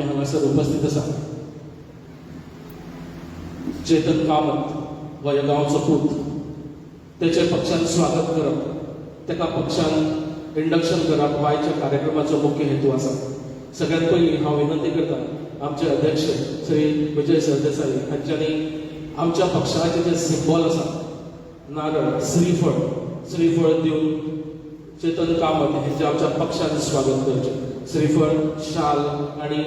आमी हांगासर उपस्थित आसा. चेतन कामत हो ह्या गांवचो पूत, तेचे पक्षान स्वागत करप, तेका पक्षान इंडक्शन करप हो आयच्या कार्यक्रमाचो मुख्य हेतू आसा. सगळ्यात पयलीं हांव विनंती करता आमचे अध्यक्ष श्री विजय सरदेसाई हांच्यांनी आमच्या पक्षाचे जे सिंबॉल आसा नारळ श्रीफळ दिवन चेतन कामत हेंचे आमच्या पक्षान स्वागत करचें. श्रीफळ शाल आणि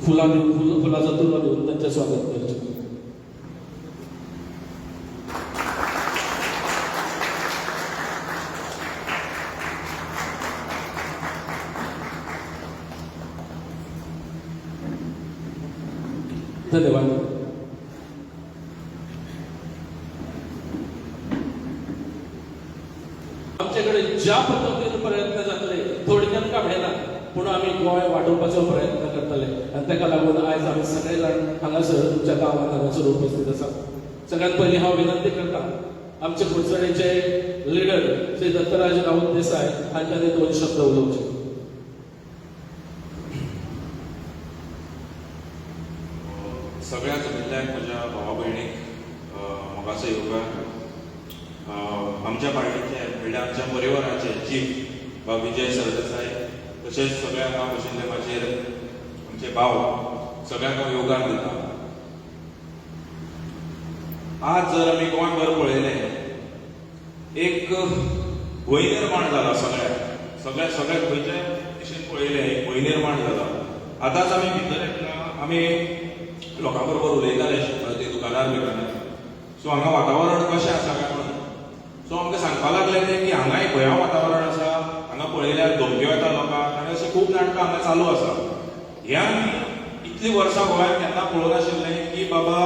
फुलाचो तुलो दिवन तांचें स्वागत करचें. धन्यवाद. आमच्याकडे ज्या पद्धतीन प्रयत्न जातले थोडक्यात काडलेना पूण आमी गोंय वाडोवपाचो प्रयत्न करतले आनी ताका लागून आयज आमी सगळे जाण हांगासर तुमच्या गांवांत हांगासर उपस्थित आसा. सगळ्यात पयलीं हांव विनंती करता आमचे कुडचडेचे लिडर श्री दत्तराज राऊत देसाय हांच्यांनी 2 शब्द उलोवचे. सगळ्यात जमिल्ल्याक म्हज्या भावा भयणीक मोगाचो येवकार. आमच्या पार्टीचे म्हणल्यार आमच्या परिवाराचे चीफ विजय सरदेसाय तशेंच सगळ्यांक हांव बशिल्ले म्हाजेर आमचे भाव सगळ्यांक हांव येवकार दिता. आज जर आमी गोंयभर पळयलें एक भंय निर्माण जाला सगळ्याक खंयच्या दिशेन पळयलें एक भंय निर्माण जाला. आतांच आमी भितर येतना आमी लोकां बरोबर उलयताले ते दुकानार बिकानार. सो हांगा वातावरण कशें आसा काय म्हणून सो आमकां सांगपा लागले ते की हांगाय भंया वातावरण आसा, हांगा पळयल्यार धमक्यो येता लोकांक आनी अशें खूब नाटकां हांगा चालू आसा. हें आमी इतलीं वर्सां गोंयांत केन्ना पळोवंक नाशिल्लें की बाबा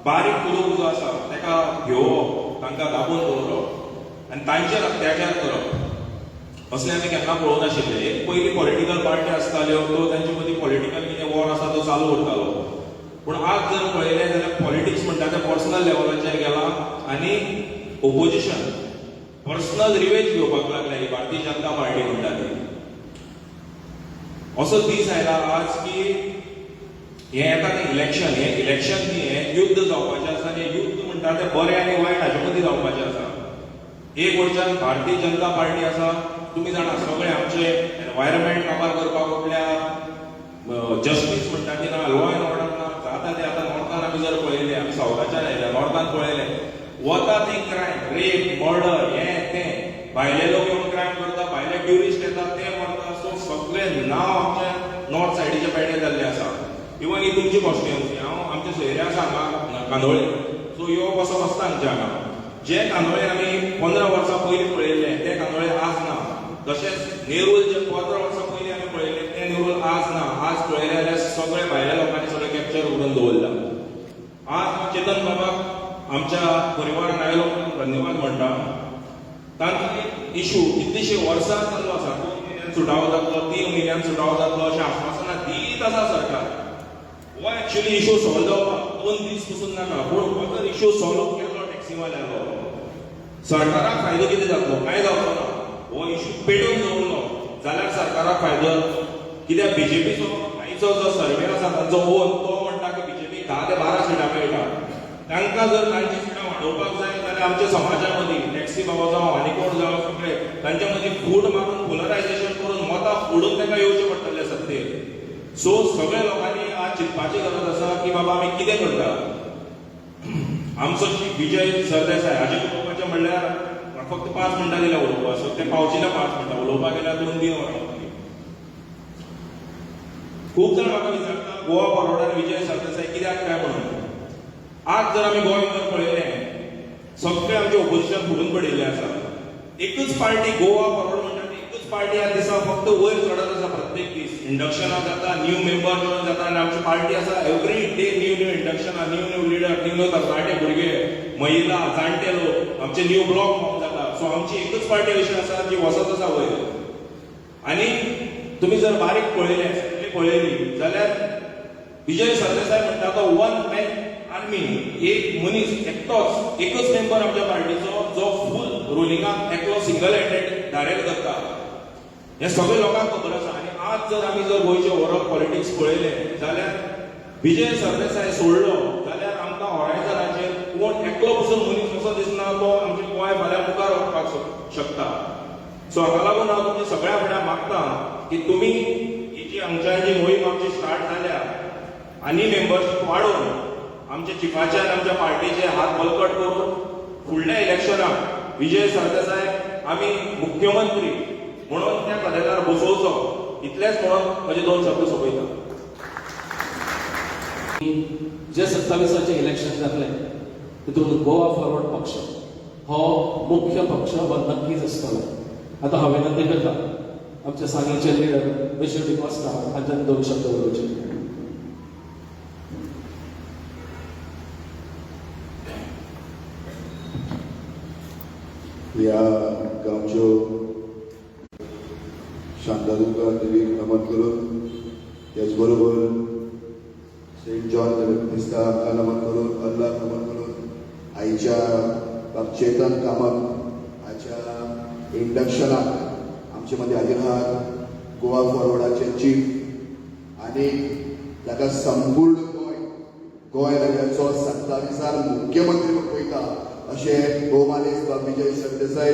बारीक कुदूक जो आसा ताका घेवप, तांकां दाबून दवरप आनी तांचेर अत्याचार करप असलें आमी केन्ना पळोवंक नाशिल्लें. एक पयलीं पॉलिटिकल पार्टी आसताल्यो तो तांचे मदीं पॉलिटिकल कितें वॉर आसा तो चालू उरतालो. पूण आज जर पळयलें जाल्यार पॉलिटिक्स म्हणटा तें पर्सनल लेवलाचेर गेलां आनी ओपोजिशन पर्सनल रिवेंज घेवपाक लागल्या ही भारतीय जनता पार्टी म्हणटा ती. असो दीस आयला आज की हें येता तें इलेक्शन न्ही, हें युद्ध जावपाचें आसा आनी युद्ध म्हणटा तें बरें आनी वायट हाचे मदीं जावपाचें आसा. एक वयच्यान भारतीय जनता पार्टी आसा, तुमी जाणा सगळे आमचे एनवायरमेंट काबार करपाक उठल्या, जस्टीस म्हणटा ती ना, लॉ एंड ऑर्डर ना. जाता ते आतां नॉर्थान आमी जर पळयलें, आमी सावथाच्यान आयल्या, नॉर्थान पळयलें वता ती क्रायम, रेप, मर्डर, हें तें भायले लोक येवन क्रायम करता, भायले ट्युरिस्ट येतात ते मरता. सो सगळें नांव आमच्या नॉर्थ सायडीच्या पेडे जाल्लें आसा. इवन ही तुमची कॉन्स्टिट्युएन्सी, हांव आमच्या सोयऱ्या आसा हांगा कांदोळे, सो यो कसो बसता आमच्या हांगा. जे कांदोळे आमी 15 वर्सां पयलीं पळयल्ले ते कांदोळे आज ना. तशेंच नेरूल जे 15 वर्सां पयलीं आमी पळयल्ले ते नेरूल आज ना. आज पळयले जाल्यार सगळे भायल्या लोकांनी सगळे कॅप्चर करून दवरला. आज चेतन बाबाक आमच्या परिवारान आयलो धन्यवाद म्हणटा. तांचो इशू कितलींशीं वर्सां चालू आसा. 2 म्हयन्यान सुटावो जातलो, 3 म्हयन्यान सुटावो जातलो अशें आश्वासनां दीत आसा सरकार. हो एक्चुअली इशू सॉल्व जावपाक 2 दीस पसून नाका, पूण हो जर इशू सॉल्व केलो टॅक्सीवाल्यालो सरकाराक फायदो कितें जातलो? कांय जावचो ना. हो इशू पेटोवन दवरलो जाल्यार सरकाराक फायदो. कित्याक बीजेपीचो आयचो जो सर्वे आसा तांचो ओन तो म्हणटा की बीजेपी 10 ते 12 सिटां मेळटा. तांकां जर तांची सिटां वाडोवपाक जाय जाल्यार आमच्या समाजा मदीं टॅक्सी बाबा जावं आनीकोण जावं सगळे तांच्या मदीं फूट मारून पोलरायझेशन करून मतां फोडून तांकां येवचें पडटलें सत्तेर. सो सगळ्या लोकांनी आज चिंतपाची गरज आसा की बाबा आमी कितें करता. आमचो विजय सरदेसाय हाचे उलोवपाचें म्हणल्यार फक्त 5 मिनटां दिल्या उलोवपाक, सो ते पावचिना 5 मिनटां उलोवपाक गेल्यार 2 वरां. खूब जाण म्हाका विचारता गोवा फॉरवर्डार विजय सरदेसाय कित्याक काय म्हणून. आज जर आमी गोंयभर पळयलें सगळे आमचे ओपोजिशन फुडून पडिल्ले आसा. एकूच पार्टी गोवा फॉरवर्ड म्हणटा ती एकूच पार्टी ह्या दिसा फक्त वयर चडत आसा. प्रत्येक दीस इंडक्शनां जाता, न्यू मेंबर जॉयन जाता आनी आमची पार्टी आसा एवरी डे न्यू इंडक्शनां, न्यू लिडर, न्यू तरणाटे भुरगे, महिला, जाणटे लोक, आमचे न्यू ब्लॉक फॉर्म जाता. सो आमची एकूच पार्टी अशी आसा जी वसत आसा वयर. आनी तुमी जर बारीक पळयली जाल्यार विजय सरदेसाय म्हणटा तो 1 मॅन आर्मी. एक मनीस एकटोच एकच मेंबर आमच्या पार्टीचो जो फूल रुलिंगाक एकलो सिंगल हँडेड डायरेक्ट करता. हे सगळे लोकांक खबर आसा. आनी आज जर आमी जर गोंयचे ओवरऑल पॉलिटिक्स पळयले जाल्यार विजय सरदेसाय सोडलो जाल्यार आमकां हॉरायझनाचेर कोण एकलो पसून मनीस असो दिसना तो आमचें गोंय फाल्यां मुखार वचपाक शकता. सो हाका लागून हांव तुमच्या सगळ्या फुड्यान मागता की तुमी ही जी हांगच्यान जी मोहीम आमची स्टार्ट जाल्या आनी मेंबरशीप वाडोवन आमच्या चिफाचे आनी आमच्या पार्टीचे हात बळकट करून फुडल्या इलेक्शनाक विजय सरदेसाय आमी मुख्यमंत्री म्हणून त्या कदेलार बसोवचो इतलेंच म्हणून म्हजे 2 शब्द सोंपयता. जे 27 इलेक्शन जातले तितून गोवा फॉरवर्ड पक्ष हो मुख्य पक्ष हो नक्कीच आसतलो. आता हांव विनंती करता आमचे सांगेचे लिडर मिस्टर डिकॉस्टा हांच्यान 2 शब्द उलोवचे. ह्या गांवच्यो शांतादुर्गा देवीक नमन करून त्याच बरोबर सेंट जॉन क्रिस्ता हांकां नमन करून अल्लाक नमन करून आयच्या बाब चेतन कामत हाच्या इंडक्शनाक आमचे मदीं हाजीर आहात गोवा फॉरवर्डाचे चीफ आनी ताका संपूर्ण गोंय राज्याचो 27 मुख्यमंत्री म्हणून पळयता अशें भोवमानेस्त बाब विजय सरदेसाय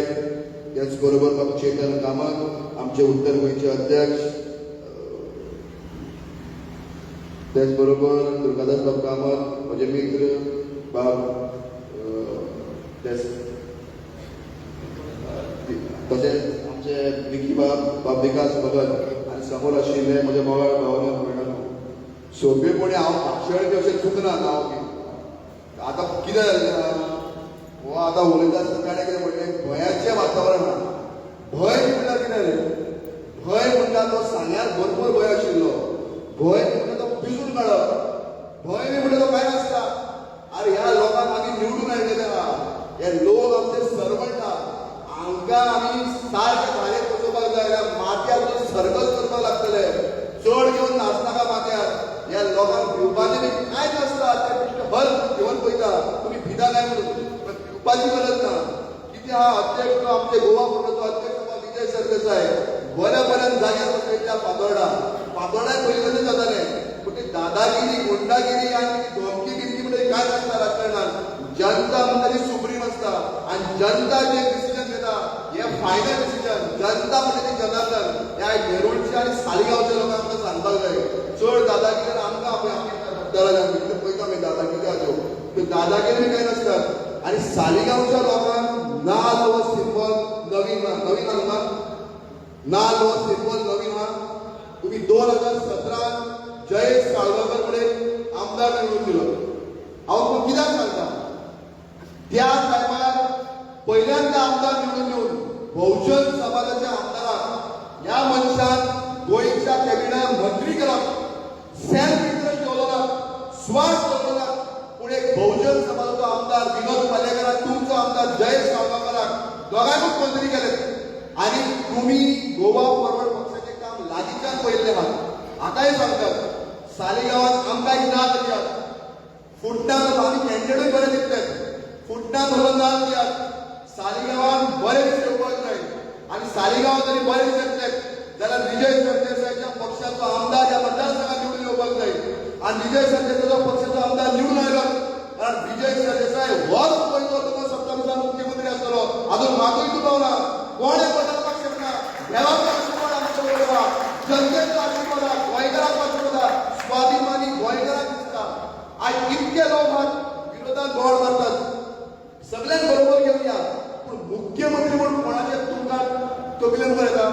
त्याच बरोबर बाब चेतन कामत आमचे उत्तर गोंयचे अध्यक्ष त्याच बरोबर दुर्गादास बाब कामत म्हजे मित्र बाब तशेंच आमचे विकी बाब विकास भगत आनी समोर आशिल्ले म्हजे मोगाळ भावना भयणानो सोंपेपणी हांव पार्शलिटी अशें चुकना नांव घेवन. आतां कितें जालें हो आतां उलयता आसतना ताणें कितें म्हणलें भंयाचें वातावरण आहा. भंय म्हणल्यार कितें रे भंय म्हणटा तो सांग्यार भरपूर भंय आशिल्लो. भंय म्हणटा तो भिजून काडप. भंय बी म्हणटा तो कांय नासता. अरे ह्या लोकांक मागीर निवडून हाडलेले आहा. हे लोक आमचे सर्वंट आहा. हांकां आमी सारके धारेक बसोवपाक जाय जाल्यार माथ्यार सर्कस करपाक लागतले. चड घेवन नाचनाका माथ्यार. ह्या लोकांक भिवपाचें बी कांय नासता. ते बेश्टे हल घेवन पळयता तुमी भिता काय म्हणून भिवपाची गरज ना. कितें आहा अध्यक्ष आमचे गोवा फॉरवर्डाचो अध्यक्ष विजय सरदेसाय बऱ्या बऱ्यान जाग्यार बसयल्या फातोर्डाक पयलीं कशें जातालें पूण ती दादागिरी गुंडागिरी आनी धमकीगिरी म्हणजे कांय नासता राजकारणात. जनता म्हणटा ती सुप्रीम आसता आनी जनता जे डिसिजन घेता हे फायनल डिसिजन. जनता म्हणजे ती जनार्दन. ह्या नेरुळच्या आनी सालिगांवच्या लोकांक आमकां सांगपाक जाय चड दादागिरी आमकां आमी पळयता आमी दादागिरी आजो त्यो दादागिरी कांय नासतात. आनी सालिगांवच्या लोकांक नाल हो सिंबल नवीन हांगा नाल हो सिंबल नवीन हा. तुम्ही 2017 जयेश साळगांवकर कडेन आमदार निवडून दिलो. हांव तुमकां कित्याक सांगता त्या टायमार पहिल्यांदा आमदार निवडून येवन बहुजन समाजाच्या आमदाराक ह्या मनशान गोंयच्या कॅबिनेट मंत्री केला. सेल्फ इंट्रस्ट ठेवलो ना स्वार्थ ठेवलो ना. पूण एक बहुजन समाजाचो आमदार विनोद पालेकराक तुमचो आमदार जयेश साळगांवकराक दोगांयकूच मंत्री केले. आनी तुम्ही गोवा फॉरवर्ड पक्षाचें काम लागींच्यान पळयल्लें आहात. आतांय सांगतात सालिगांवांत आमकां एक नाल दियात. फुडल्यान आमी कॅन्डिडेटूय बरें दिसतात. फुडल्यान म्हणून नाल दियात. सालिगांवांत बरें दीस येवपाक जाय आनी सालिगांवांत जरी बरें दीस येतले जाल्यार विजय सरदेसायच्या पक्षाचो आमदार ह्या मतदारसंघात निवडून येवपाक जाय. आनी विजय सरदेसायचो पक्षाचो आमदार निवडून आयलो कारण विजय सरदेसाय होच पयलो 27 मुख्यमंत्री आसतलो. अजून मागूय दुबावना. कोणें बदलपाक शकना. देवाचो आशिर्वाद आमच्या बरोबर आहा. जनतेचो आशिर्वाद आहा. गोंयकारांचो आशिर्वाद आहा. स्वाभिमानी गोंयकारांक दिसता आयज इतके लोक आहात विरोधात बोवाळ मारतात. सगळ्यांक बरोबर घेवन या पूण मुख्यमंत्री म्हणून कोणाचे तुमकां तकलेन येता.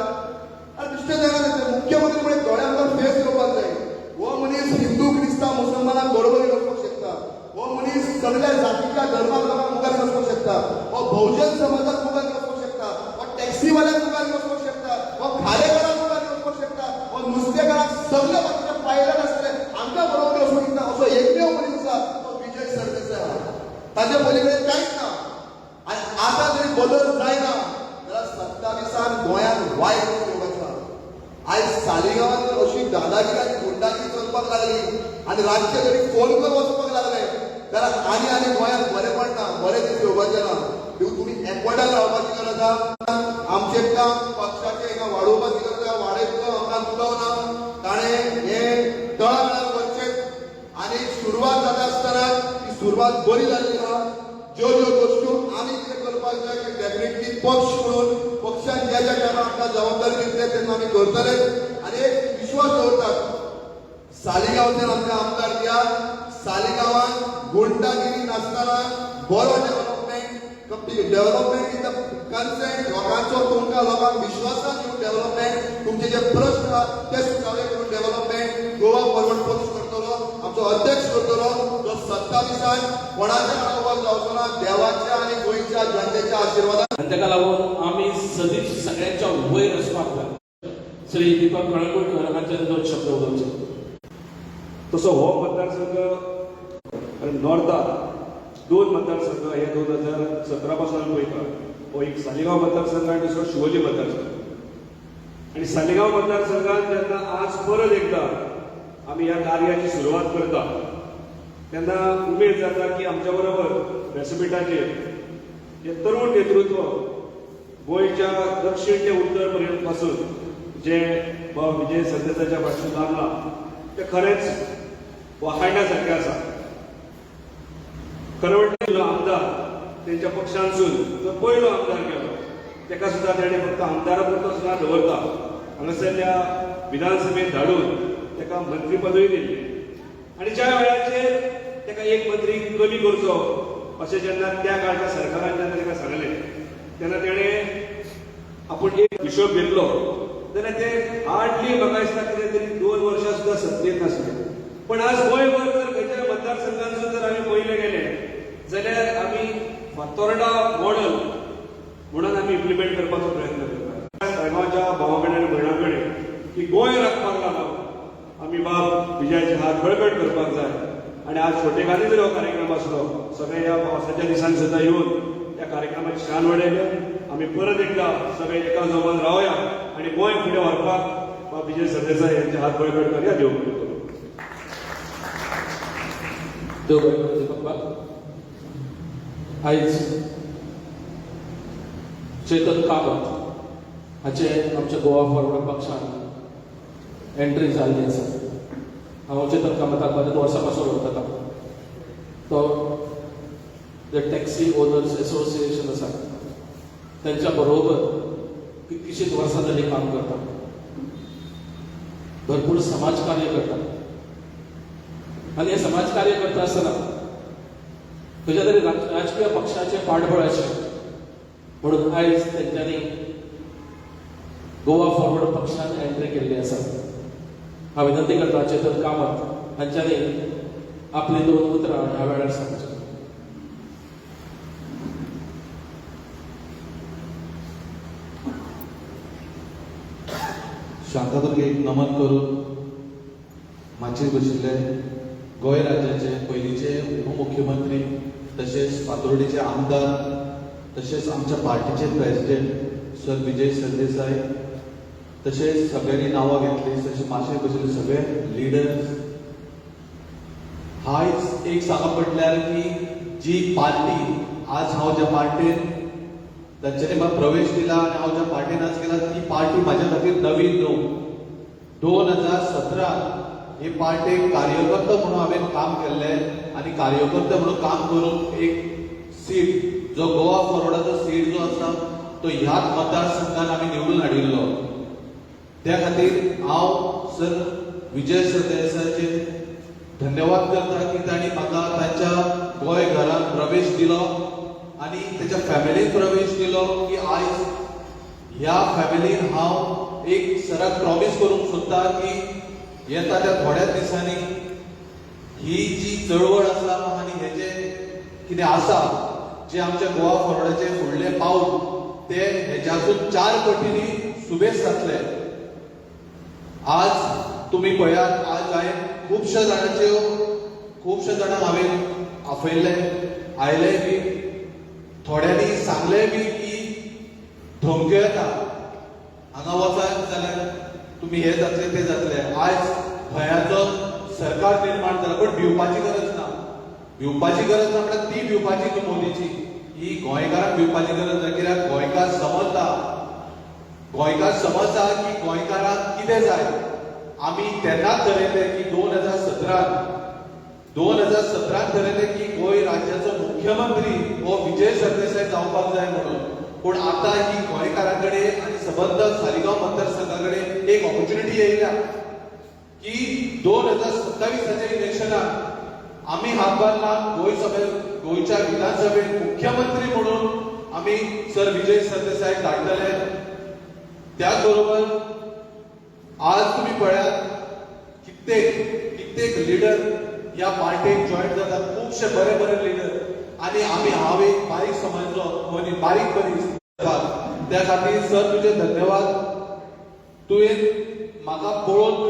आनी दुसरें जायना मुख्यमंत्री म्हणून दोळ्यांक फेस येवपाक जाय. हो मनीस हिंदू क्रिस्तांव मुसलमानांक बरोबर वचपाक शकता. हो मनीस सगळ्या जातीच्या धर्माक लोकांक मुखार वचपाक शकता. हो बहुजन समाजाक मुखार वचपाक शकता. हो टॅक्सीवाल्याक मुखार वचपाक शकता. हो खारेकाराक मुखार वचपाक शकता. हो नुस्तेकाराक सगळ्या बाकीच्या पायलट आसले हांकां बरोबर वचपाक शकता. असो एकमेव मनीस आसा तो विजय सरदेसाय आहा. ताचे पलीकडे कांयच ना. आनी आतां जरी बदल जायना जाल्यार 27 गोंयांत वायट येवपाचो आहा. आयज सालिगांवांत अशी दादागिरी आनी गुंडागिरी चलपाक लागली आनी रातचे जरी फोन करून वचपाक लागले जाल्यार आनी गोंयांत बरें पडना. बरें दीस येवपाचे ना. देखून तुमी एकवटान रावपाची गरज आहा. आमचें काम पक्षाचें हिंगा वाडोवपाची गरज पावना ताणें हे तळागाळाक वचचें आनी सुरवात जाता आसतना ती सुरवात बरी जाल्ली आहा. ज्यो ज्यो गोश्टी आमी कितें करपाक जाय ते डेफिनेटली पक्ष म्हणून पक्षान ज्या ज्या टायमार आमकां जबाबदारी दितले तेन्ना आमी करतले आनी एक विश्वास दवरतात सालिगांवच्यान आमकां आमदार दिया. सालिगांवान गुंडागिरी नासतना बरो डेव्हलपमेंट इन द कन्सेंट लोकांचो तुमकां लोकांक विश्वासान घेवन डेव्हलपमेंट तुमचे जे प्रश्न आहा ते सुटावे करून डेव्हलपमेंट गोवा फॉरवर्ड पक्ष करतलो. आमचो अध्यक्ष करतलो जो 27 कोणाच्या आडोवप जावचो ना देवाच्या आनी गोंयच्या जनतेच्या आशिर्वादान. आणि ताका लागून आमी सदीच सगळ्यांच्या वयर वचपाक जाय. श्री दीपक कळंगूटकर हांचे 2 शब्द उलोवचे. तसो हो मतदारसंघ आणि नॉर्थात 2 मतदारसंघ हे 2017 पासून पळयता. हो एक सालिगांव मतदारसंघ आणि दुसरो शिवोली मतदारसंघ. आणि सालिगांव मतदारसंघात जेन्ना आज परत एकदा आमी ह्या कार्याची सुरवात करता तेन्ना उमेद जाता की आमच्या बरोबर व्यासपीठाचेर हे तरुण नेतृत्व गोंयच्या दक्षिण ते उत्तर पर्यंत पासून जे विजय सरदेसाच्या फाटसून लागला ते खरेंच वाखाणण्यासारखें आसा. खरें म्हणटा आमदार तेंच्या पक्षांसून जो पयलो आमदार केलो तेका सुद्दां तेणें फक्त आमदारा पुरतो सुद्दां दवरता हांगासरल्या विधानसभेत धाडून तेका मंत्री पदवी दिली. आनी ज्या वेळाचेर तेका एक मंत्री कमी करचो अशें जेन्ना त्या काळच्या सरकारान जेन्ना तेका सांगलें तेन्ना तेणें आपूण एक हिशोब घेतलो जाल्यार ते हार्डली म्हाका दिसता कितें तरी 2 वर्सां सुद्दां सत्तेत नासले. पण आज गोंयभर जर खंयच्या मतदारसंघांसून जर आमी पळयले गेले जाल्यार आमी फातोर्डा मॉडेल म्हणून आमी इम्प्लिमेंट करपाचो प्रयत्न करता. सायगांवच्या भावा कडेन भयणां कडेन की गोंय राखपाक लागून आमी बाब विजयाचे हात बळकट करपाक जाय. आनी आज छोटेखानी जर हो कार्यक्रम आसलो सगळे ह्या पावसाच्या दिसांनी सुद्दां येवन त्या कार्यक्रमाची शान वाडयले. आमी परत एकदा सगळे एका जमान रावया आनी गोंय फुडें व्हरपाक बाब विजय सरदेसाय यांचे हात बळकट करया. देव बरें करूं. देव बरें करूं दीपक. आयज चेतन कामत हाचे आमच्या गोवा फॉरवर्ड पक्षान एंट्री जाल्ली आसा. हांव चेतन कामताक बरेच वर्सां पासून वळखता. तो जे टॅक्सी ओनर्स एसोसिएशन आसा त्यांच्या बरोबर कितकीशींच वर्सां जाली काम करता. भरपूर समाज कार्य करता आनी हे समाज कार्य करता आसतना खंयच्या तरी राजकीय पक्षाचे पाठबळ अशें म्हणून आयज तेंच्यांनी गोवा फॉरवर्ड पक्षान एंट्री केल्ली आसा. हांव विनंती करता चेतन कामत हांच्यांनी आपली 2 उतरां ह्या वेळार सांगची. शांतताक एक नमन करून माचयेर बशिल्ले गोंय राज्याचे पयलींचे उपमुख्यमंत्री तशेंच फातोर्डेचे आमदार तशेंच आमच्या पार्टीचे प्रेसिडेंट सर विजय सरदेसाय तशेंच सगळ्यांनी नांवां घेतली तशेंच माचयेर बशिल्ले सगळे लिडर्स. आयज एक सांगप म्हटल्यार की जी पार्टी आज हांव ज्या पार्टीन तांच्यांनी म्हाका प्रवेश दिला आनी हांव ज्या पार्टीन आज गेला ती पार्टी म्हाज्या खातीर नवीन न्हू. 2017 ही पार्टीक कार्यकर्तो म्हणून हांवें काम केल्लें आनी कार्यकर्ते म्हणून काम करून एक सीट जो गोवा फॉरवर्डाचो सीट जो आसा तो ह्याच मतदारसंघान आमी निवडून हाडिल्लो. त्या खातीर हांव सर विजय सरदेसायचे धन्यवाद करता की तांणी म्हाका तांच्या गोंय घरांत प्रवेश दिलो आनी तेच्या फॅमिलीन प्रवेश दिलो की आयज ह्या फॅमिलीन हांव एक सराक प्रॉमिस करूंक सोदता की येता त्या थोड्याच दिसांनी ही जी चळवळ आसा आनी हे जे कितें आसा जे आमच्या गोवा फॉरवर्डाचे फुडले पावल ते हेच्यासून 4 पटींनी सुबेज जातले. आज तुमी पळयात आज हांवें खुबश्या जाणांक हांवें आपयले आयले बी थोड्यांनी सांगले बी की धमक्यो येता हांगा वचात जाल्यार तुमी हे जातले ते जातले. आज भयाचो सरकार निर्माण जाला पण भिवपाची गरज ना. भिवपाची गरज ना म्हणल्यार ती भिवपाची न्हू मोदीची ही गोंयकारांक भिवपाची गरज ना. कित्याक गोंयकार समजता की गोंयकारांक कितें जाय आम्ही तेन्नाच ठरयलें की 2017 ठरयलें की गोंय राज्याचो मुख्यमंत्री हो विजय सरदेसाय जावपाक जाय म्हणून. पूण आता ही गोंयकारांकडे आनी सबंद सालिगांव मतदारसंघाकडे एक ऑपॉर्च्युनिटी येयल्या की 2027च्या इलेक्शनाक आम्ही हातभार लावन गोंयच्या विधानसभेत मुख्यमंत्री म्हणून आम्ही सर विजय सरदेसाय धाडटले. त्याच बरोबर आज तुम्ही पळयात कित्येक लिडर या पार्टीक जॉईन जातात, खूपशे बरे बरे लिडर. आणि आम्ही हांव एक बारीक समजलो मनी बारीक त्या खातीर सर तुझे धन्यवाद. तुवें म्हाका पळोवन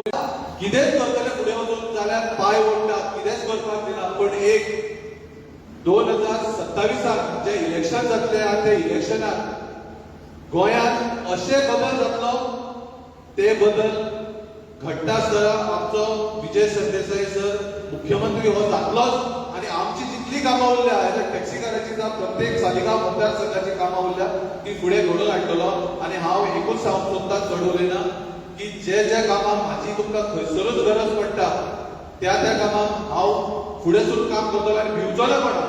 कितेंच करतले फुडें वचून जाल्यार पांय ओडटात, कितेंच करपाक दिना. पण एक 2027 जे इलेक्शन जातले त्या इलेक्शनाक गोंयांत अशे बदल जातलो ते बदल घडटा आसतना आमचो विजय सरदेसाय सर मुख्यमंत्री हो जातलोच. आणि आमची जितली कामां उरल्या टॅक्सीकारांची जावं प्रत्येक सालिगांव मतदारसंघाची कामां उरल्या ती फुडें घडोवन हाडटलो. आणि हांव एकूच सांगूंक सोदता चड उलयना की जे कामां म्हाजी तुमकां खंयसरूच गरज पडटा त्या कामां हांव फुडें सुरू काम करतलो. आनी भिवचो ना कोणा,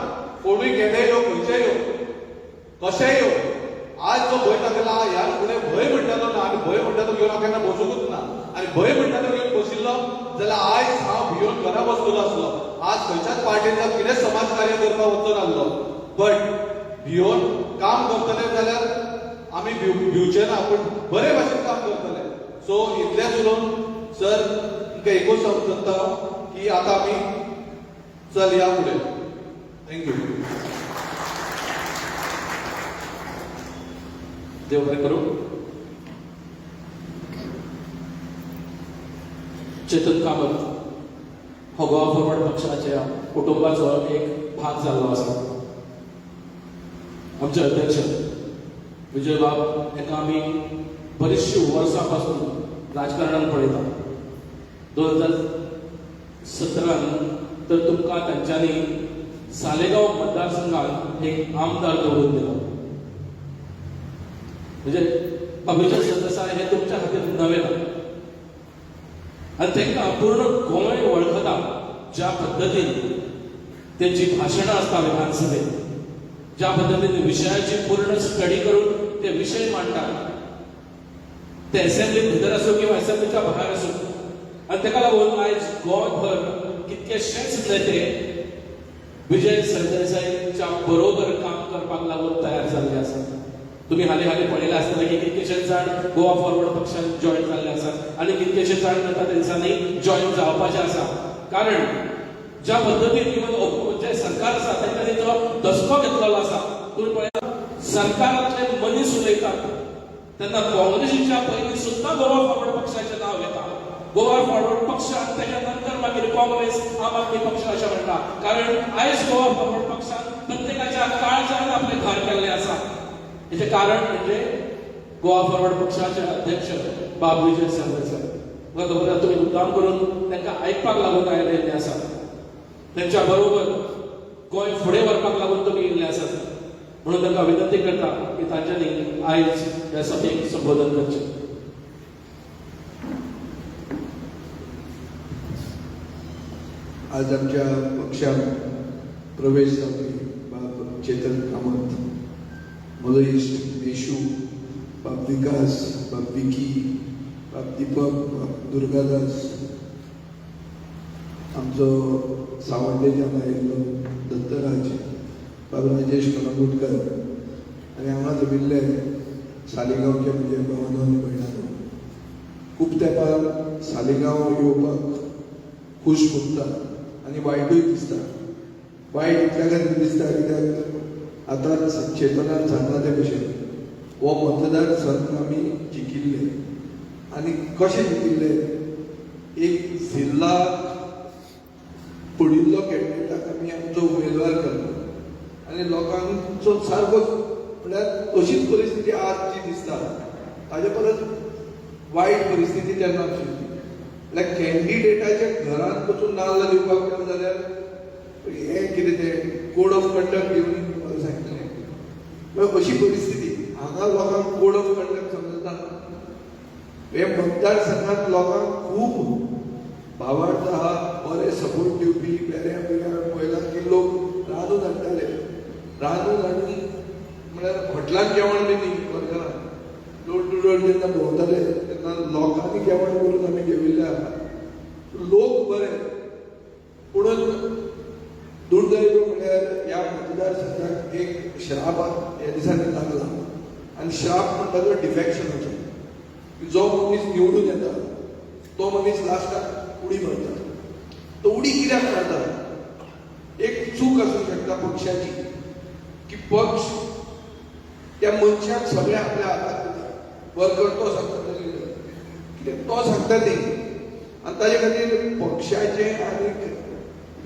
कोणूय केन्नाय येवं खंयचेय येवं कशेंय येवं. आज जो भंय दाखयला ह्या फुडें भंय म्हणटालो ना, आनी भंय म्हणटा तो घेवन हांव केन्ना बसूंकूच ना. आनी भंय म्हणटा तो घेवन बशिल्लो जाल्यार आयज हांव भिवन घरा बसतलो आसलो. आज खंयच्याच पार्टीन जावं कितें समाजकार्य करपाक वचून आसलो. बट भिवन काम करतले जाल्यार आमी भिवचे ना, पूण बरे भाशेन काम करतले. सो इतलेंच उलोवन सर तुमकां एकूच सांगूंक सोदता की आतां आमी चल या फुडें. थँक्यू. देव बरें करूं. चेतन कामत हो गोवा फॉरवर्ड पक्षाच्या कुटुंबाचो एक भाग जाल्लो आसा. आमचे अध्यक्ष विजय बाब हाका आमी बरीचशी वर्सां पासून राजकारणांत पळयता. 2017 तर तुमकां तांच्यांनी सालेगांव मतदारसंघात एक आमदार दवरून दिलो. म्हणजे विजय सरदेसाय हे तुमच्या खातीर नवे ना. आणि तांकां पूर्ण गोंय वळखता ज्या पद्दतीन त्यांची भाशणां आसता विधानसभेत, ज्या पद्दतीन विशयाची पूर्ण स्टडी करून ते विशय मांडटात, ते असेंब्ली भितर आसूं किंवा असेंब्लीच्या भायर आसूं. आणि ताका लागून आयज गोंयभर कितकेशेच नेते विजय सरदेसायच्या बरोबर काम करपाक लागून तयार जाल्ले आसात. तुम्ही हाली पळयलें आसतलें की कितकेशेच जाण गोवा फॉरवर्ड पक्षान जॉईन जाल्ले आसात आनी कितकेशेच जाण आता तेंच्यांनी जॉईन जावपाचे आसा. कारण ज्या पद्दतीन इवन जे सरकार आसा तांच्यांनी जो दसको घेतलेलो आसा. तुम्ही पळयला सरकारांतले मनीस उलयतात तेन्ना काँग्रेसीच्या पयलीं सुद्दां गोवा फॉरवर्ड पक्षाचें नांव घेता. गोवा फॉरवर्ड पक्ष आनी तेच्या नंतर मागीर काँग्रेस आम आदमी पक्ष अशें म्हणटा. कारण आयज गोवा फॉरवर्ड पक्षान प्रत्येकाच्या काळजात आपलें घर केल्लें आसा. हेचे कारण म्हणजे गोवा फॉरवर्ड पक्षाचे अध्यक्ष बाब विजय सरदेसाय. म्हाका खबर आसा तुमी मुद्दाम करून तांकां आयकपाक लागून आयिल्ले आसात. त्यांच्या बरोबर गोंय फुडें व्हरपाक लागून तुमी येयल्ले आसात. म्हणून तांकां विनंती करता की तांच्यांनी आयज ह्या सभेक संबोधन करचें. आज आमच्या पक्षांत प्रवेश जावपी बाब चेतन कामत, म्हजो इश्ट मेशू, बाब विकास, बाब विकी, बाब दीपक, बाब दुर्गादास, आमचो सावंडेच्यान आयिल्लो दत्तराज, बाब राजेश कलंगूटकर आनी हांगा जमिल्ले सालिगांवचे म्हणजे भावनो आनी भयणानो. खूब तेंपार सालिगांव येवपाक खूश भोगता आनी वायटूय दिसता. वायट इतल्या खातीर दिसता कित्याक आतांच चेतनान सांगला ते भशेन हो मतदारसंघ आमी जिखिल्ले. आनी कशें जिखिल्ले? एक जिल्लाक पडिल्लो कॅन्डिडेटाक आमी आमचो उमेदवार करता आनी लोकांचो सारको म्हळ्यार अशीच परिस्थिती आज जी दिसता ताजे परस वायट परिस्थिती तेन्ना आशिल्ली. म्हळ्यार कॅन्डिडेटाच्या घरांत वचून नाल्ल दिवपाक गेलो जाल्यार हें कितें तें कोड ऑफ कंडक्ट दिवन सांगलें. अशी परिस्थिती हांगा लोकांक कोड ऑफ कंडक्ट समजता. हे मतदारसंघात लोकांक खूब भावार्थ आहा, बरे सपोर्ट दिवपी बेऱ्या पयला की लोक रांदून हाडटाले, रांदून हाडून म्हळ्यार हॉटेलांत जेवण बी न्ही बर्गरां, डोर टू डोर जेन्ना भोंवताले तेन्ना लोकांनी जेवण करून आमी घेविल्लें आहा. लोक बरे, पुणून दुर्दैव म्हळ्यार ह्या मतदारसंघाक एक श्राप ह्या दिसांनी लागला आनी श्राप म्हणटा तो डिफेक्शनाचो. जो मनीस निवडून येता तो मनीस लास्टाक उडी मारता. तो उडी कित्याक मारता? एक चूक आसूंक शकता पक्षाची की पक्ष त्या मनशाक सगळे आपल्या हातांत दिता. वर्कर तो सांगता कित्याक तो सांगता ते आनी ताजे खातीर पक्षाचे आनी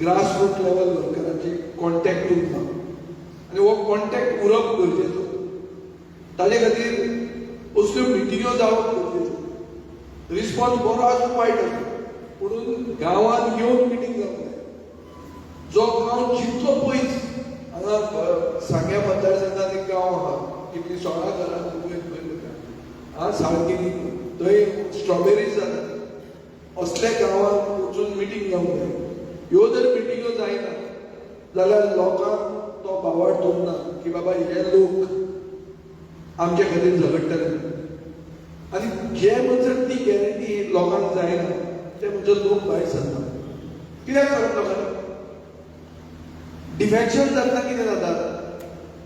ग्रासरूट लेवल वर्करांचे कॉन्टॅक्ट उरता आनी हो कॉन्टॅक्ट उरप गरजेचो. ताजे खातीर असल्यो मिटिंग्यो जावप गरजेच्यो. रिस्पॉन्स बरो आसूं वायट आसूं पुणून गांवांत येवन मिटींग जावंक जाय. जो गांव जितलो पयस हांगा सांग्या मतदारसंघांत एक गांव आहा, कितली 16 घरां साळगिरी, थंय स्ट्रॉबेरीज जाता. असल्या गांवांत वचून मिटींग जावंक जाय. ह्यो जर मिटिंग्यो जायना जाल्यार लोकांक तो भावार्थ उरना की बाबा हे लोक आमचे खातीर झगडटले. आनी जे म्हणसर ती गॅरंटी लोकांक जायना ते म्हणजे लोक भायर सरता. कित्याक सरता लोकांनी? डिफेक्शन जातना कितें जाता?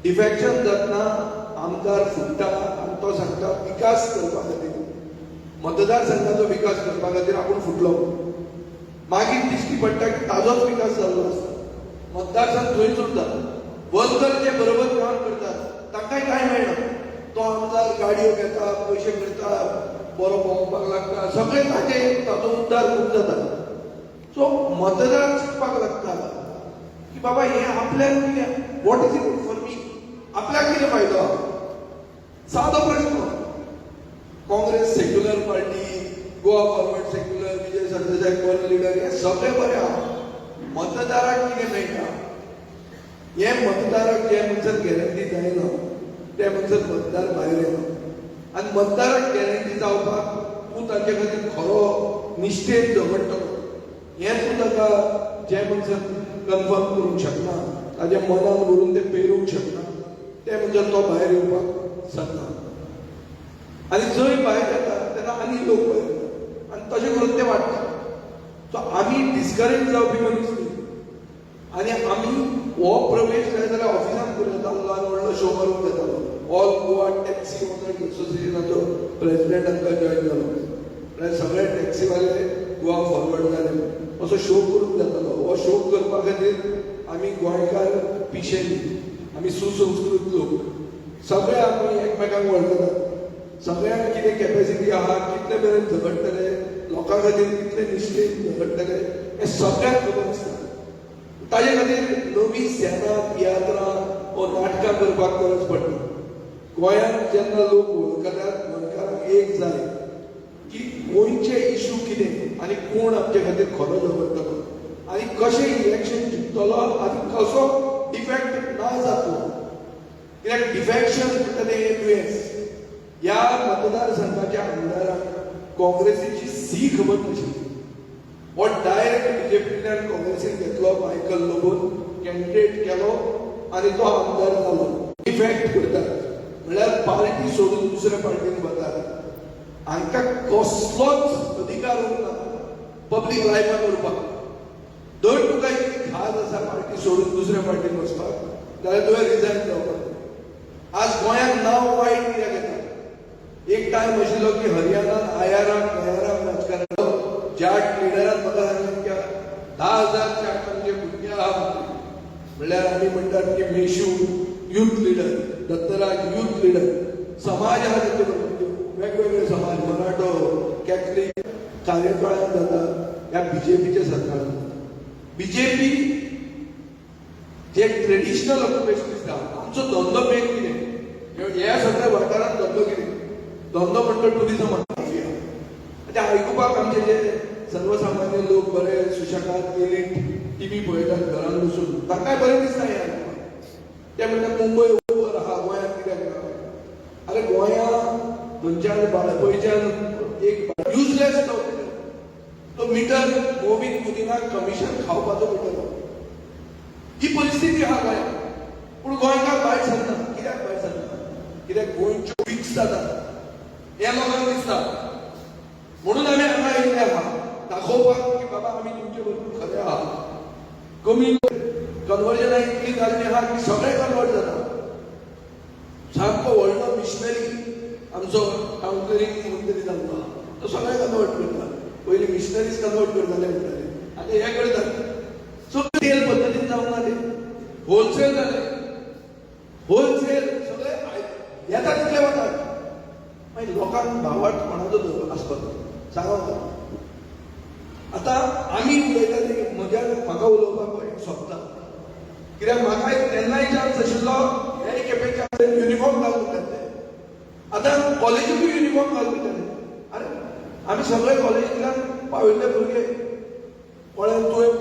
डिफेक्शन जातना आमदार फुट्टा आनी तो सांगता विकास करपा खातीर, मतदारसंघाचो विकास करपा खातीर आपूण फुटलो. मागीर दिश्टी पडटा की ताजोच विकास जाल्लो आसता. मतदारसंघ थंयच उरता. वर्कर जे बरोबर काम करतात तांकांय कांय मेळना. तो आमदार गाडयो घेता, पयशे करता, बरो भोंवपाक लागता, सगळे ताजो उद्धार खूब जाता. सो मतदार चिंतपाक लागता की बाबा हे आपल्याक कितें, what is it for me, आपल्याक कितें फायदो आहा. सादो प्रश्न. Congress secular party, Goa Forward secular, Vijay Sardesai कोण लिडर, हे सगळे बरे आहा. मतदाराक कितें मेळटा? हे मतदाराक जे म्हणसर गॅरंटी जायना ते म्हणसर मतदार भायर येना. आनी मतदाराक गॅरंटी जावपाक तूं तांचे खातीर खरो निश्ठेन झगडटलो हें तूं ताका जे म्हणसर कन्फर्म करूंक शकना, ताच्या मनान व्हरून ते पेरूंक शकना, ते म्हणसर तो भायर येवपाक शकना. आनी जंय भायर येता तेन्ना आनी लोक भायर येता आनी तशें करून ते वाडटा. सो आमी डिस्करेज जावपी मनीस न्ही. आनी आमी हो प्रवेश जाय जाल्यार ऑफिसान करूं येता. ल्हान व्हडलो शो मारूंक येतालो. ऑल गोवा टॅक्सी ओनर्स असोसिएशनाचो प्रेसिडेंट आमकां जॉयन जालो. म्हळ्यार सगळे टॅक्सीवाले गोवा फॉरवर्ड जाले. असो शो करूंक जातालो. हो शो करपा खातीर आमी गोंयकार पिशेनी, आमी सुसंस्कृत लोक, सगळे आमी एकमेकांक वळखतात. सगळ्यांक कितें कॅपेसिटी आहा, कितले मेरेन झगडटले, लोकां खातीर कितले निश्ठेन झगडटले, हें सगळ्यांक खबर आसता. ताजे खातीर नवी सेना, तियात्रां वा नाटकां करपाक गरज पडना. गोंयांत जेन्ना लोक वळखतात, गोंयकारांक एक जाय की गोंयचे इश्यू कितें आनी कोण आमचे खातीर खरो झगडटलो आनी कशें इलेक्शन जिखतलो आनी कसो डिफेक्ट ना जातलो. कित्याक डिफेक्शन म्हणटा तें एक दुयेंस. ह्या मतदारसंघाच्या आमदाराक काँग्रेसीची सी खबर नाशिल्ली. हो डायरेक्ट बीजेपींतल्यान काँग्रेसीन घेतलो, मायकल लोबोन कॅन्डिडेट केलो आनी तो आमदार जालो. डिफेक्ट करतात म्हळ्यार पार्टी सोडून दुसऱ्या पार्टीन वतात. हांकां कसलोच अधिकार उरना पब्लीक लायफान उरपाक. जर तुका इतली खाज आसा पार्टी सोडून दुसऱ्या पार्टीन वचपाक जाल्यार तुवें रिजायन जावपाक. आज गोंयांत नांव वायट कित्याक येता? एक टायम आशिल्लो की हरियाणात आयाराक राजकारण जाट लिडरान म्हाका सांगलें की 10,000 जाटांचे भुरगे आहा म्हणल्यार आमी म्हणटात की मेशू youth leader, Dattaraj youth leader. समाज आहा तातूंत वेगवेगळे समाज, मराठो, कॅथलीक कार्यकाळांत जाता ह्या बीजेपीच्या सरकारान. बीजेपी जे ट्रेडिशनल ऑक्युपेशनिस्ट आहा, आमचो धंदो मेन कितें? ह्या सगळ्या वाठारांत धंदो कितें? धंदो म्हणटा टुरिजम. ते आयकुपाक आमचे जे सर्वसामान्य लोक बरे सुशेगाद एलीट टीव्ही पळयतात घरांत बसून, तांकांय बरें दिसता हें आयकुपाक. ते म्हणटात मुंबय ओवर आहा, गोंयांत कित्याक ना? अरे गोंयांत थंयच्यान पयच्यान एक युजलेस तो मिटर मोमीन मुदीनाक कमिशन खावपाचो मिटर ही परिस्थिती आहा गोंय पूण गोंयकार भायर सरना कित्याक भायर सरना कित्याक गोंयच्यो फिक्स जाता हे लोकांक दिसता म्हणून आमी हांगा येयल्ले आहा दाखोवपाक की बाबा आमी तुमचे बरोबर खरे आहा कमी कन्वर्जनां इतली जाल्ली आहा की सगळे कन्वर्ट जाता सामको व्हडलो मिशनरी आमचो कावंटरींग मंत्री जाल्लो आहा तो सगळे कन्वर्ट करता पयलीं मिशनरीज कन्वर्ट करताले म्हणटाले आतां हे करतात सो तेल पद्दतीन जावंक ना ते होलसेल जाले होलसेल सगळे येता तितले वतात मागीर लोकांक भावार्थपणाचो आसपाचो सांगोंक आतां आमी उलयता ते म्हाका उलोवपाक एक सोंपता कित्याक म्हाका तेन्नाय चान्स आशिल्लो हे केपेच्या युनिफॉर्म घालून वताले आतां कॉलेजीकूय युनिफॉर्म घालून वताले अरे आमी सगळे कॉलेजींतल्यान पाविल्ले भुरगे कोणें तुवें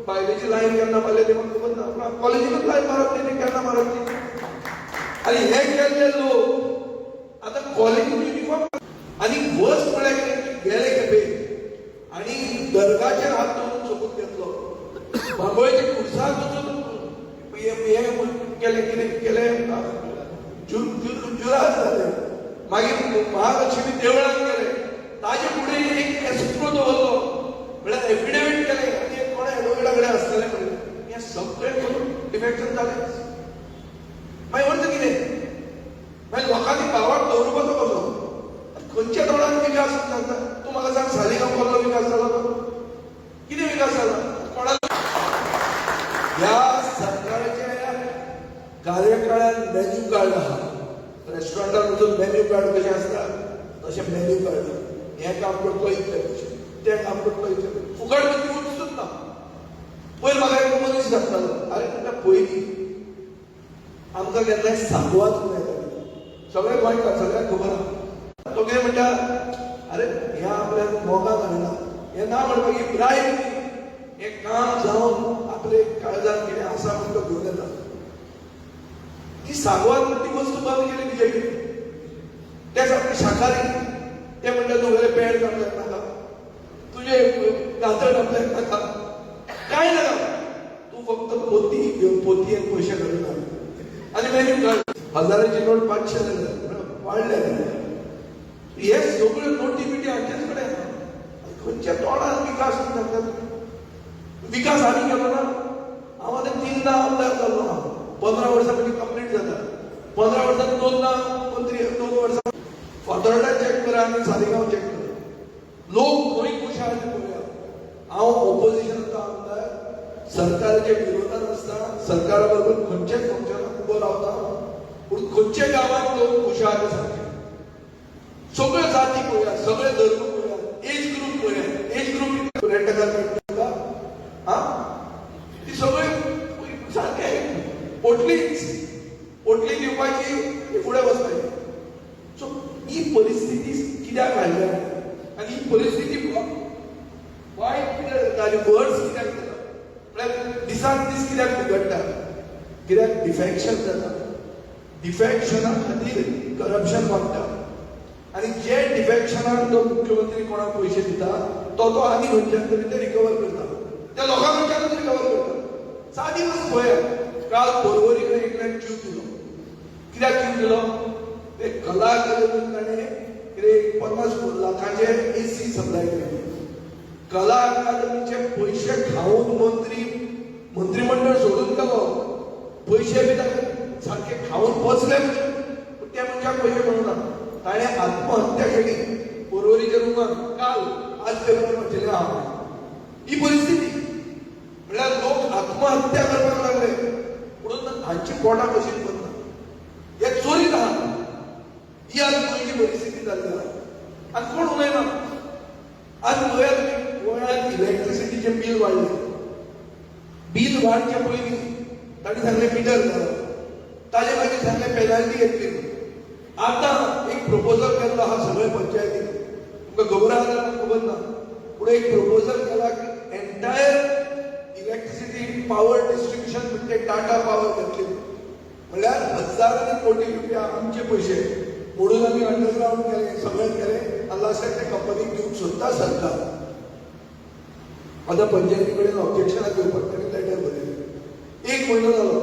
बायलेची लायन केन्ना मारले ते म्हाका खबर ना पूण कॉलेजीकूच लायन मारप तेणी केन्ना मारप ती आनी हे केल्ले लोक आतां कॉलेजीक युनिफॉर्म आनी वर्स्ट म्हळ्यार कितें गेले खेपे आनी दर्गाचेर हात दवरून सोपूत घेतलो बांबोळेच्या खुर्सार वचून हे केले कितें केलें जुराज जाले मागीर महालक्ष्मी देवळांत गेले ताजे फुडें एक एस्ट्रो दवरलो म्हळ्यार एफिडेवीट केले आनी कोणा एडवोकेटा कडेन आसतलें म्हणलें हें सगळें करून डिफेक्शन जालें मागीर अर्थ कितें मागीर लोकांनी पावट दवरपाचो कसो खंयच्या तोंडान विकास जाता तूं म्हाका सांग सालिगांव कसलो विकास जालो तो कितें विकास जाला कोणाक ह्या सरकाराच्या कार्यकाळान मेन्यू कार्ड आहा रेस्टॉरंटान वचून मेन्यू कार्ड कशें आसता तशें मेन्यू कार्ड हें काम करतलो इतले पयशे तें काम करतलो इतले फुकट मदीं वचूच ना पयर म्हाका एक मनीस धाडटालो अरे म्हणटा पयलीं आमकां केन्नाय सांगवाच मेळटाली सगळे गोंयकार सगळ्यांक खबर आहा तो कितें म्हणटा अरे हें आपल्याक मोगान हाडना हें ना म्हणपाक ही ब्रायब हें काम जावन आपले काळजांत कितें आसा म्हण तो घेवन येता ती सांगवान ती वस्त बंद केली तुजे कितें ते सामके शाकाहारी ते म्हणटा तुगेले पॅन्ट आपल्याक नाका तुजे दांतड आपल्याक नाका कांय नाका तूं फक्त पोती घेवन पोतयेन पयशे घालून घाल आनी मेन्यू कार्ड हजाराची नोट 500 जाले वाडले हे सगळे नोटी बिटी हांचेच कडेन खंयच्या तोंडान विकास सांगतात विकास आमी केलो ना हांव आतां 3दा आमदार जाल्लो आहा 15 वर्सां म्हजी कंप्लीट जाता 15 वर्सांनी 2दा मंत्री 2 वर्सां फातोर्डा चॅक करा आनी सालिगांव चॅक करा लोक खंय खुश आहा तें पळया हांव ऑपोजिशनाचो आमदार सरकाराच्या विरोधात आसता सरकारा बरोबर खंयचेच फंक्शनाक उबो रावता पूण खंयच्या गांवांत लोक खुश आहा ते सारके सगळे जाती पळया सगळे धर्म पळया एज ग्रुप पळया एज ग्रुप रेंटकार मेळटा हा ती सगळे सारके पोटली दिवपाची फुडें वचपाची सो ही परिस्थिती कित्याक हाडल्या आनी ही परिस्थिती वायट कित्याक जाली वर्स कित्याक जाता म्हळ्यार दिसान दीस कित्याक बिगडटा कित्याक डिफेक्शन जाता डिफेक्शना खातीर करप्शन वाडटा आनी जे डिफेक्शनाक जो मुख्यमंत्री कोणाक पयशे दिता तो आनी खंयच्यान तरी ते रिकवर करता त्या लोकां खंयच्यानूच रिकवर करता सादी वस्त पळया काल परवरी कडेन एकल्यान जीव दिलो कित्याक जीव दिलो ते कला अकादमीन ताणें कितें 50 लाखांचे AC सप्लाय केले कला अकादमीचे पयशे खावन मंत्रिमंडळ सोडून गेलो पयशे बी ताका सारके खावन पचले पूण त्या मनशाक पयशे मेळूना ताणें आत्महत्या केली परवरीच्या रुमान काल आज पेपर वाचले हांव ही परिस्थिती म्हळ्यार लोक आत्महत्या करपाक लागले म्हणून हांची पोटां कशी बंद हे चोरीत आहा ही आज गोंयची परिस्थिती जाल्ली आहा आनी कोण उलयना आज पळया तुमी गोंयांत इलेक्ट्रिसिटीचें बील वाडलें बील वाडचे पयलीं ताणें सांगलें मिटर घालप ताजे मागीर सांगलें पेनल्टी घेतली आतां एक प्रपोजल केल्लो आहा सगळे पंचायतीन तुमकां खबर आहा जाल्यार खबर ना पूण एक प्रपोजल केला की एंटायर इलेक्ट्रिसिटी पावर डिस्ट्रिब्युशन म्हणजे टाटा पावर घेतली म्हणल्यार हजारांनी कोटी रुपया आमचे पयशे म्हणून आम्ही अंडरग्राऊंड केले, सगळं केले आणि लास्टाक ते कंपनीक दिवंक सोदता सरकार. आता पंचायती कडेन ऑब्जेक्शनाक घेवपाक ताणें लेटर बरयलें. 1 म्हयनो जालो,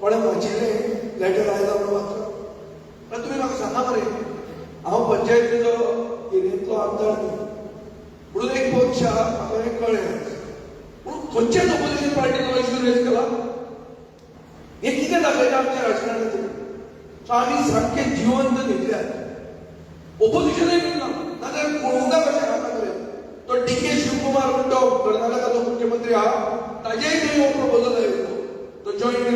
कोणें वाचिल्लें लेटर आयला म्हणून वाचलो. पण तुमी म्हाका सांगा मरे, हांव पंचायतीचो एरियेंतलो आमदार न्ही, म्हणून एक पक्ष आहा म्हाका हें कळ्ळें. म्हणून खंयच्याच ऑपोजिशन पार्टीन इश्यू रेज केला? हें कितें दाखयता आमच्या राजकारणाचेर? सो आमी सारके जिवंत न्हिदल्यात. ऑपोजिशनूय करना, नाजाल्यार पळोवना कशें आहा कडेन. तो डी.के. शिवकुमार म्हणटा कर्नाटकाचो मुख्यमंत्री आहा, ताजेय थंय हो प्रपोजल आयिल्लो. तो जॉयंट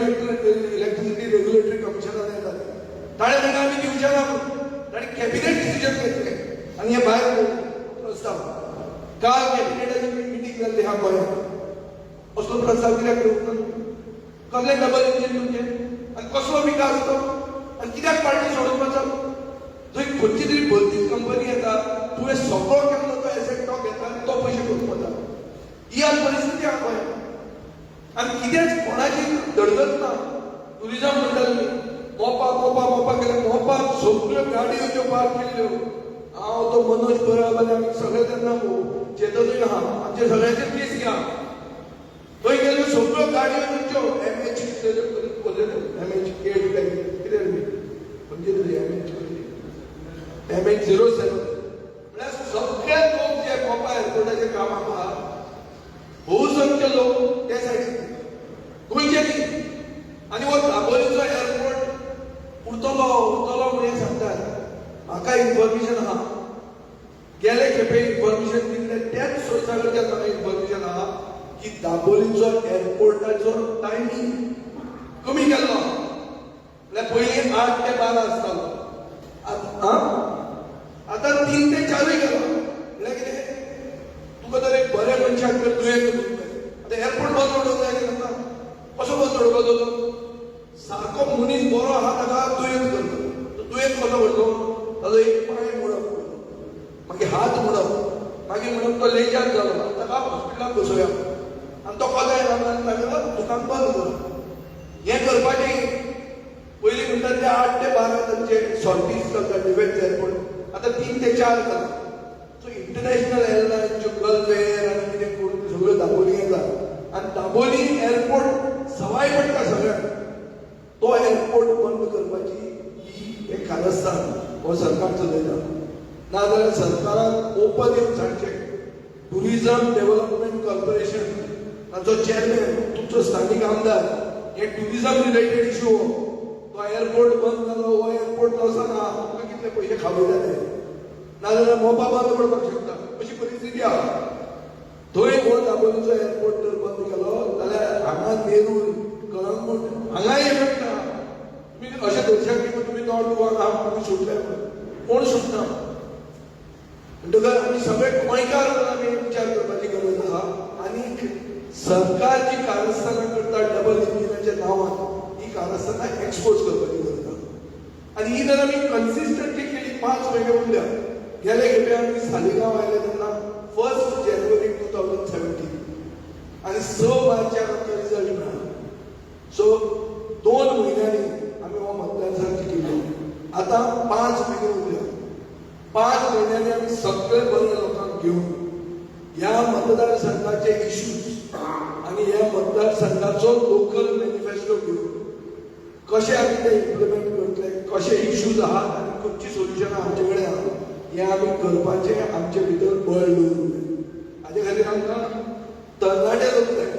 इलेक्ट्रिसिटी रेग्युलेटरी कमिशनान येता. ताणें म्हणलें आमी दिवचे ना म्हणून. ताणें कॅबिनेट डिसिजन घेतलें आनी हें भायर प्रस्ताव. काल कॅबिनेटाची मिटींग जाल्ली ह्या गोंयांत. असलो प्रस्ताव कित्याक घेवंक ना? कसलें डबल इंजीन तुमचें आनी कसलो विकास तो? आनी कित्याक पार्टी सोडून वचप? थंय खंयची तरी भलतीच कंपनी येता, तुवें सगळो केल्लो तो एसेट तो घेता आनी तो पयशे करून वता. ही आज परिस्थिती आहा गोंयांत. आनी कितेंच कोणाची धडगत ना. टुरिजम म्हणटा तुमी मोपा केलें. मोपाक सगळ्यो गाडयो ज्यो पार्क केल्ल्यो, हांव तो मनोज बराब आनी आमी सगळे तेन्ना चेतनूय आहा, आमचे सगळ्यांचे पीस घ्या. थंय गेल्यो सगळ्यो गाडयो तुमच्यो MH MH07 म्हळ्यार सगळे लोक जे मोपा एअरपोर्टाचे कामाक आहा, बहुसंख्य लोक त्या सायडीन गोंयचे न्ही. आनी हो दाबोलीचो एअरपोर्ट उरतलो म्हणून सांगतात. म्हाका इन्फॉर्मेशन आहा, गेले खेपे इन्फॉर्मेशन दिल्लें त्याच सोर्सा कडल्यान म्हाका इन्फॉर्मेशन आहा की दाबोलीचो एअरपोर्टाचो टायमींग कमी केल्लो. म्हळ्यार पयलीं 8 ते 12 आसतालो, आतां 3 ते 4 केलो. म्हळ्यार कितें? तुका तर एक बरे मनशाक तर दुयेंत करून आतां एअरपोर्ट बंद उडोवंक जाय तेन्ना कसो बंद उडोवपाचो तो? सारको मनीस बरो आहा ताका दुयेंत करता. दुयेंत कसो करतो? ताजो एक पांय मोडप, मागीर हात मोडप, मागीर म्हणप तो लेजार जालो, ताका हॉस्पिटलांत बसोवया. आनी तो कोदाय लागला ताका दुकान बंद करप. हें करपाचें पयलीं म्हणटात ते 8 ते 12 तांचे सर्वीस चलता डिफेन्स एअरपोर्ट, आतां 3 ते 4 जाता. सो इंटरनॅशनल एअरलायन्सच्यो गल्फ एअर आनी कितें करून सगळ्यो दाबोली येता. आनी दाबोली एअरपोर्ट सवाय पडटा सगळ्यांक. तो एअरपोर्ट बंद करपाची ही एक कारस्थान हो सरकार चलयता. नाजाल्यार सरकारान ओपन येवन सांगचें, टुरिजम डेव्हलपमेंट कॉर्पोरेशन ताचो चेअरमॅन तुमचो स्थानीक आमदार, हे टुरिजम रिलेटेड इश्यू तो एअरपोर्ट बंद जालो, हो एअरपोर्ट लॉसान आहा, तुमकां कितले पयशे खावयता ते, नाजाल्यार मोपा बंद पडपाक शकता, अशी परिस्थिती आहा. थंय हो दाबोलीचो एअरपोर्ट जर बंद केलो जाल्यार हांगा नेरूल, कळंगूट हांगाय इफेक्ट ना. तुमी अशें धरशात की तुमी नॉर्थ गोवाक आहा आमी सुटले म्हणून, कोण सुटना? म्हणटकच आमी सगळे गोंयकार म्हणून आमी विचार करपाची गरज आहा. आनी सरकार जी कारस्थानां करता डबल इंजिनाच्या नांवान, ही कारस्थानां एक्सपोज करपाची गरज आहा. आनी ही जर आमी कन्सिस्टंटली केली 5 म्हयने उरल्या. गेले खेपे आमी सालिगांव आयले तेन्ना 1 जानेवारी 2017 आनी 6 मार्चाक आमचो रिजल्ट मेळ्ळो. सो 2 म्हयन्यांनी आमी हो मतदारसंघ जिखिल्लो. आतां 5 म्हयने उरल्या. 5 म्हयन्यांनी आमी सगळे बरे लोकांक घेवन ह्या मतदारसंघाचे इश्यूज आनी ह्या मतदारसंघाचो लोकल मॅनिफेस्टो घेवन कशें आमी ते इम्प्लिमेंट करतले, कशे इश्यूज आहात आनी खंयची सोल्युशनां आमचे कडेन आहा हें आमी करपाचें आमचे भितर बळ दवरूंक जाय. हाजे खातीर आमकां तरणाटे लोक जाय.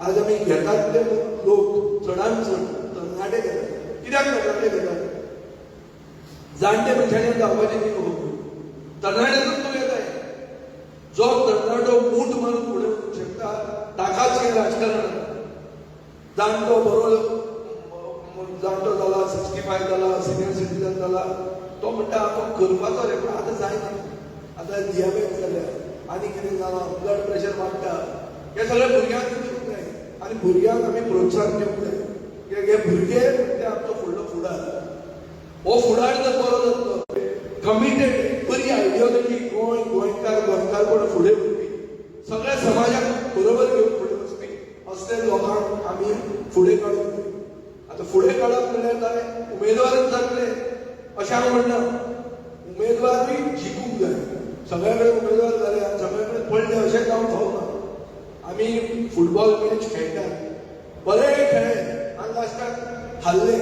आज आमी घेतात ते लोक चडांत चड तरणाटे घेतात. कित्याक तरणाटे घेतात? जाणटे मनशांनी जावपाचें न्ही गो. तरणाट्याचोच तो येताय. जो तरणाटो मूठ मारून फुडें वचूंक शकता ताकाच हें राजकारण. जाणटो बरो जाणटो जाला, 65 जाला, सिनियर सिटीजन जाला, तो म्हणटा आपूण करपाचो रे, पूण आतां जायना. आतां दियाबेत जाल्या आनी कितें जालां, ब्लड प्रेशर वाडटा, हे सगळे भुरग्यांक दिवंक जाय. आनी भुरग्यांक आमी प्रोत्साहन दिवंक जाय. कित्याक हे भुरगे म्हणजे आमचो फुडलो फुडार. हो फुडार जर बरो जातलो, कमिटेड बरी आयडियोलॉजी, गोंयकारपण फुडें व्हरपी, सगळ्या समाजाक बरोबर घेवन फुडें वचपी असले लोकांक आमी फुडें काडूंक जाय. आतां फुडें काडप म्हणल्यार काय उमेदवारच जातले अशें लक्षात म्हणटा उमेदवारूय जिखूंक जाय. सगळे कडेन उमेदवार जाले आनी सगळे कडेन पडले अशें जावंक फावना. आमी फुटबॉल मॅच खेळटात, बरे खेळ्ळे आनी लास्टाक हारले.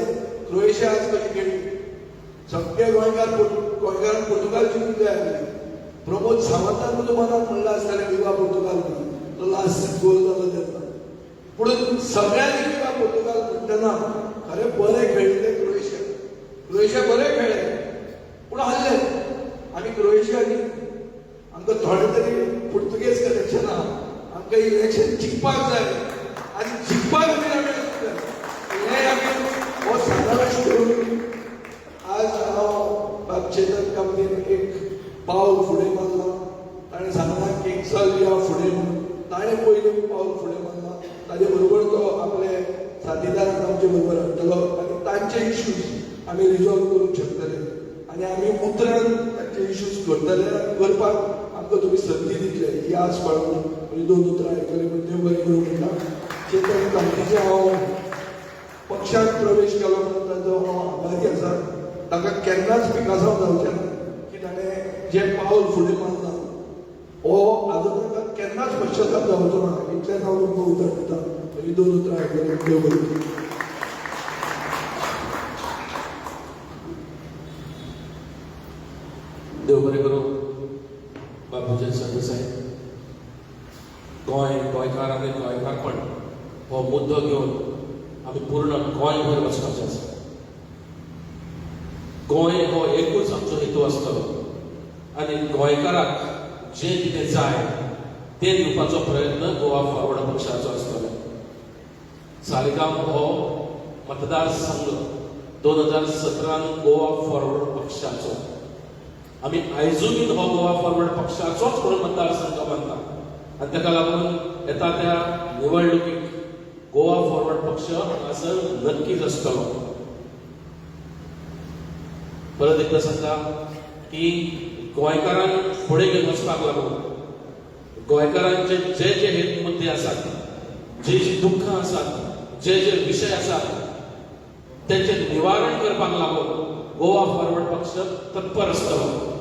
क्रोएशिया आज कशी खेळ्ळी, सगळे गोंयकारांक पुर्तुगाल जिखूंक जाय आसली. प्रमोद सावंतान तुज्या मनात म्हणला आसतालें विवा पुर्तुगाल म्हणून, तो लास्ट गोल जालो तेन्ना. पूण सगळ्यांनी विवा पुर्तुगाल म्हणटना खरें बरे खेळिल्ले क्रोएशिया. क्रोएशिया बरे खेळ्ळे पूण हारले. आमी क्रोएशिया आमकां थोडे तरी पुर्तुगेज कनेक्शन आहा. आमकां इलेक्शन जिखपाक जाय आनी जिखपा खातीर आमी हें आमी हो सादारण करून आज हांव चेतन कंपनीन एक पावल फुडें मारला. ताणें सांगलां की चल या फुडें म्हणून. ताणें पयलीं पावल फुडें मारला. ताजे बरोबर तो आपले साथीदारांक आमचे बरोबर हाडटलो आनी तांचे इश्यूज आमी रिजॉल्व करूंक शकतले आनी आमी उतरान तांचे इश्यूज करतले आनी करपाक आमकां तुमी संदी दितले ही आस बाळगून म्हणजे 2 उतरां आयकले म्हणजे देव बरें करूं म्हणटा. चेतन कंपनीचे हांव पक्षांत प्रवेश केलो म्हणून ताचो हांव आभारी आसा. ताका केन्नाच पिकासांव जावचें ना की ताणें जें पावल फुडें मारलां हो हाजो ताका केन्नाच पश्चाताप जावचो ना. इतलेंच हांव तुमकां उतर दितां. ही 2 उतरां आयकले देव बरें करूं. देव बरें करूं. बाबूजी सरदेसाय, गोंयकार आनी गोंयकारपण हो मुद्दो घेवन आमी पूर्ण गोंयभर वचपाचें आसा. गोंय हो एकूच आमचो हेतू आसतलो आनी गोंयकाराक जें कितें जाय तें दिवपाचो प्रयत्न गोवा फॉरवर्ड पक्षाचो आसतलो. सालिगांव हो मतदारसंघ 2017 गोवा फॉरवर्ड पक्षाचो. आमी आयजूय हो गोवा फॉरवर्ड पक्षाचोच म्हणून मतदारसंघ मानता आनी ताका लागून येता त्या निवडणुकीक गोवा फॉरवर्ड पक्ष हांगासर नक्कीच आसतलो. परत एकदां सांगता की गोंयकारांक फुडें घेवन वचपाक लागून गोंयकारांचे जे जे हेत मुद्दे आसात, जी जी दुख्खां आसात, जे जे विशय आसात तेंचे निवारण करपाक लागून गोवा फॉरवर्ड पक्ष तत्पर आसतलो.